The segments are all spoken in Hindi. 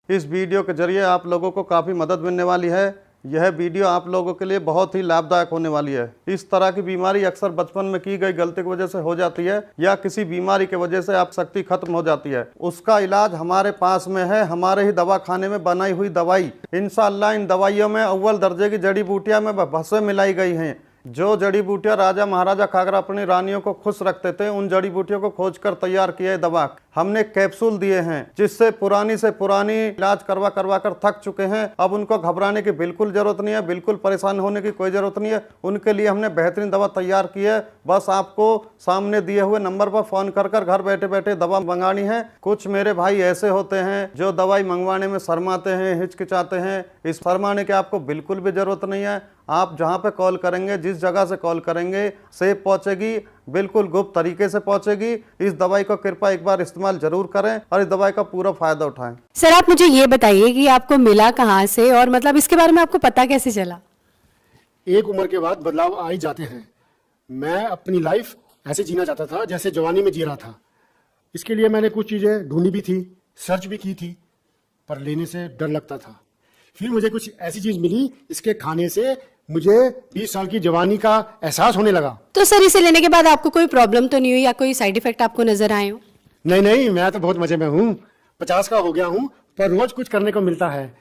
इस वीडियो के जरिए आप लोगों को काफ़ी मदद मिलने वाली है। यह वीडियो आप लोगों के लिए बहुत ही लाभदायक होने वाली है। इस तरह की बीमारी अक्सर बचपन में की गई गलती की वजह से हो जाती है या किसी बीमारी की वजह से आप शक्ति खत्म हो जाती है। उसका इलाज हमारे पास में है, हमारे ही दवा खाने में बनाई हुई दवाई। इंशाअल्लाह इन दवाइयों में अव्वल दर्जे की जड़ी बूटियां में भस्म मिलाई गई हैं। जो जड़ी बूटियां राजा महाराजा खाकर अपनी रानियों को खुश रखते थे, उन जड़ी बूटियों को खोजकर तैयार किए दवा हमने कैप्सूल दिए हैं, जिससे पुरानी से पुरानी इलाज करवा करवा कर थक चुके हैं। अब उनको घबराने की बिल्कुल जरूरत नहीं है, बिल्कुल परेशान होने की कोई जरूरत नहीं है। उनके लिए हमने बेहतरीन दवा तैयार की है। बस आपको सामने दिए हुए नंबर पर फोन कर घर बैठे बैठे दवा मंगानी है। कुछ मेरे भाई ऐसे होते हैं जो दवाई मंगवाने में शर्माते हैं, हिचकिचाते हैं। इस शर्माने की आपको बिल्कुल भी जरूरत नहीं है। आप जहां पे कॉल करेंगे, जिस जगह से कॉल करेंगे, सेफ पहुंचेगी, बिल्कुल गुप्त तरीके से पहुंचेगी। इस दवाई को कृपया एक बार इस्तेमाल जरूर करें और इस दवाई का पूरा फायदा उठाएं। सर, आप मुझे ये बताइए कि आपको मिला कहाँ से और मतलब इसके बारे में आपको पता कैसे चला? एक उम्र के बाद बदलाव आ ही जाते हैं। मैं अपनी लाइफ ऐसे जीना चाहता था जैसे जवानी में जी रहा था। इसके लिए मैंने कुछ चीज़ें ढूंढी भी थी, सर्च भी की थी, पर लेने से डर लगता था। फिर मुझे कुछ ऐसी चीज़ मिली, इसके खाने से मुझे 20 साल की जवानी का एहसास होने लगा। तो सर, इसे लेने के बाद आपको कोई प्रॉब्लम तो नहीं हुई या कोई साइड इफेक्ट आपको नजर आए हो? नहीं, मैं तो बहुत मजे में हूँ। 50 का हो गया हूँ, पर रोज कुछ करने को मिलता है।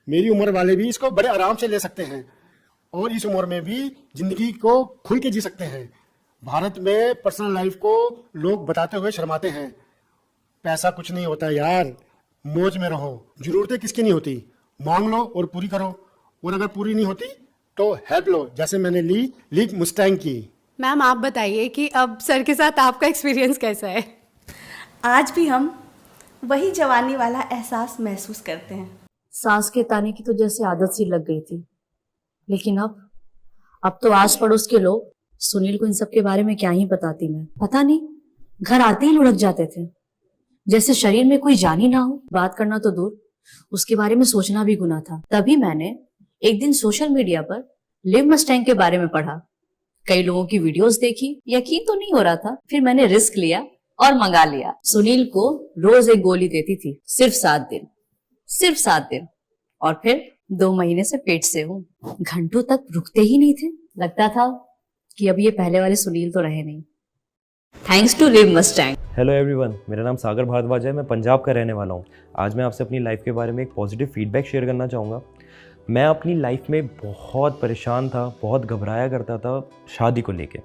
मेरी उम्र वाले भी इसको बड़े आराम से ले सकते हैं और इस उम्र में भी जिंदगी को खुल के जी सकते हैं। भारत में पर्सनल लाइफ को लोग बताते हुए शर्माते हैं। पैसा कुछ नहीं होता यार, मौज में रहो। जरूरतें किसकी नहीं होती, मांग लो और पूरी करो, और अगर पूरी नहीं होती तो हेल्प लो, जैसे मैंने ली मुस्टैंग की। मैम, आप बताइए कि अब सर के साथ आपका एक्सपीरियंस कैसा है? आज भी हम वही जवानी वाला एहसास महसूस करते हैं। सांस के ताने की तो जैसे आदत सी लग गई थी, लेकिन अब तो आस पड़ोस के लोग सुनील को इन सब के बारे में क्या ही बताती मैं। पता नहीं, घर आते ही लुढ़क जाते थे, जैसे शरीर में कोई जान ही ना हो। बात करना तो दूर, उसके बारे में सोचना भी गुनाह था। तभी मैंने एक दिन सोशल मीडिया पर लिव मस्टैंग के बारे में पढ़ा। कई लोगों की वीडियोस देखी, यकीन तो नहीं हो रहा था। फिर मैंने रिस्क लिया और मंगा लिया। सुनील को रोज एक गोली देती थी, सिर्फ 7 दिन, और फिर 2 महीने से पेट से हूँ। घंटों तक रुकते ही नहीं थे। लगता था कि अब ये पहले वाले सुनील तो रहे नहीं। Thanks to Liv Mustang. Hello everyone, मेरा नाम सागर भारद्वाज है। मैं पंजाब का रहने वाला हूँ। आज मैं आपसे अपनी लाइफ के बारे में एक पॉजिटिव फीडबैक शेयर करना चाहूँगा। मैं अपनी लाइफ में बहुत परेशान था, बहुत घबराया करता था शादी को लेके,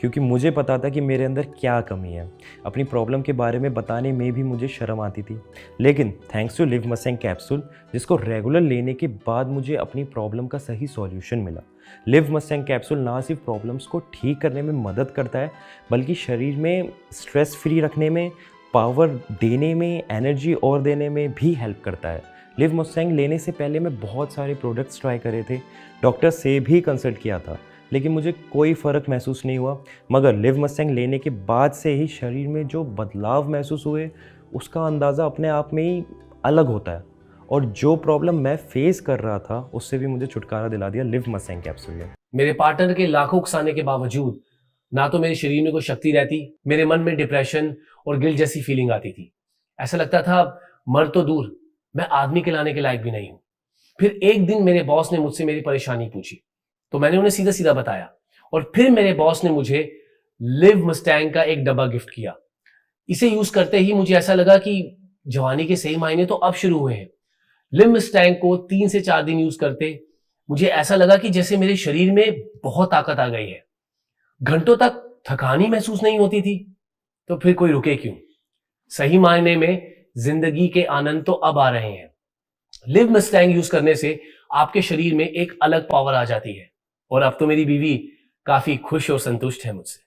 क्योंकि मुझे पता था कि मेरे अंदर क्या कमी है। अपनी प्रॉब्लम के बारे में बताने में भी मुझे शर्म आती थी। लेकिन thanks to Liv Mustang capsule, जिसको रेगुलर लेने के बाद मुझे अपनी प्रॉब्लम का सही सॉल्यूशन मिला। लिव मस्टैंग कैप्सूल ना सिर्फ प्रॉब्लम्स को ठीक करने में मदद करता है, बल्कि शरीर में स्ट्रेस फ्री रखने में, पावर देने में, एनर्जी और देने में भी हेल्प करता है। लिव मस्टैंग लेने से पहले मैं बहुत सारे प्रोडक्ट्स ट्राई करे थे, डॉक्टर से भी कंसल्ट किया था, लेकिन मुझे कोई फ़र्क महसूस नहीं हुआ। मगर लिव मस्टैंग लेने के बाद से ही शरीर में जो बदलाव महसूस हुए, उसका अंदाज़ा अपने आप में ही अलग होता है। और जो प्रॉब्लम मैं फेस कर रहा था, उससे भी मुझे छुटकारा दिला दिया लिव मस्टैंग कैप्सूल ने। मेरे पार्टनर के लाखों उकसाने के बावजूद ना तो मेरे शरीर में कोई शक्ति रहती, मेरे मन में डिप्रेशन और गिल्ट जैसी फीलिंग आती थी। ऐसा लगता था मर तो दूर, मैं आदमी कहलाने के लायक भी नहीं हूं। फिर एक दिन मेरे बॉस ने मुझसे मेरी परेशानी पूछी, तो मैंने उन्हें सीधा सीधा बताया, और फिर मेरे बॉस ने मुझे लिव मस्टैंग का एक डब्बा गिफ्ट किया। इसे यूज करते ही मुझे ऐसा लगा कि जवानी के सही मायने तो अब शुरू हुए हैं। लिव मस्टैंग को 3 से 4 दिन यूज करते मुझे ऐसा लगा कि जैसे मेरे शरीर में बहुत ताकत आ गई है। घंटों तक थकान ही महसूस नहीं होती थी। तो फिर कोई रुके क्यों? सही मायने में जिंदगी के आनंद तो अब आ रहे हैं। लिव मस्टैंग यूज करने से आपके शरीर में एक अलग पावर आ जाती है, और अब तो मेरी बीवी काफी खुश और संतुष्ट है मुझसे।